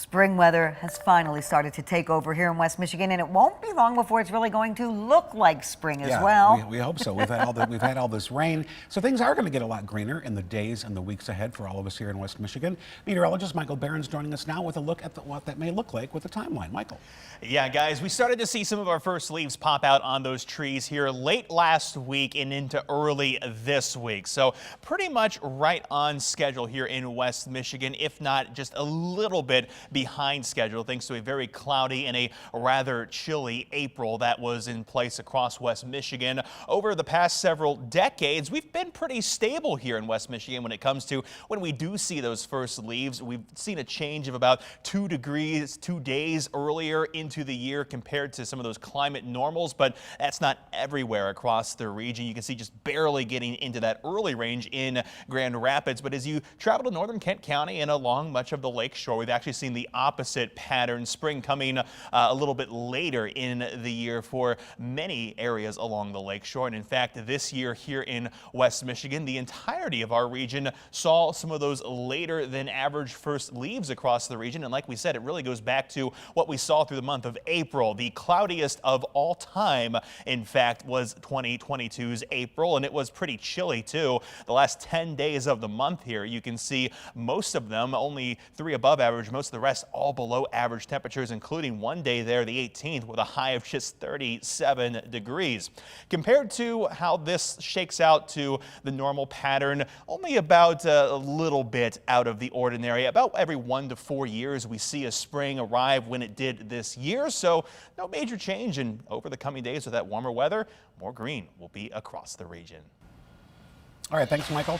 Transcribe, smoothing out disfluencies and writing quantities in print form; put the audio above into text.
Spring weather has finally started to take over here in West Michigan, and it won't be long before it's really going to look like spring as well. We hope so. We've had all this rain, so things are going to get a lot greener in the days and the weeks ahead for all of us here in West Michigan. Meteorologist Michael Behrens joining us now with a look at what that may look like with the timeline. Michael. Yeah, guys, we started to see some of our first leaves pop out on those trees here late last week and into early this week. So pretty much right on schedule here in West Michigan, if not just a little bit behind schedule, thanks to a very cloudy and a rather chilly April that was in place across West Michigan. Over the past several decades, we've been pretty stable here in West Michigan when it comes to when we do see those first leaves. We've seen a change of about 2 degrees, 2 days earlier into the year compared to some of those climate normals, but that's not everywhere across the region. You can see just barely getting into that early range in Grand Rapids, but as you travel to northern Kent County and along much of the lake shore, we've actually seen the opposite pattern. Spring coming a little bit later in the year for many areas along the lake shore. And in fact, this year here in West Michigan, the entirety of our region saw some of those later than average first leaves across the region. And like we said, it really goes back to what we saw through the month of April. The cloudiest of all time, in fact, was 2022's April, and it was pretty chilly too. The last 10 days of the month here, you can see most of them only 3 above average, most of the rest all below average temperatures, including one day there, the 18th, with a high of just 37 degrees. Compared to how this shakes out to the normal pattern, only about a little bit out of the ordinary. About every 1 to 4 years, we see a spring arrive when it did this year, so no major change. And over the coming days with that warmer weather, more green will be across the region. All right, thanks, Michael.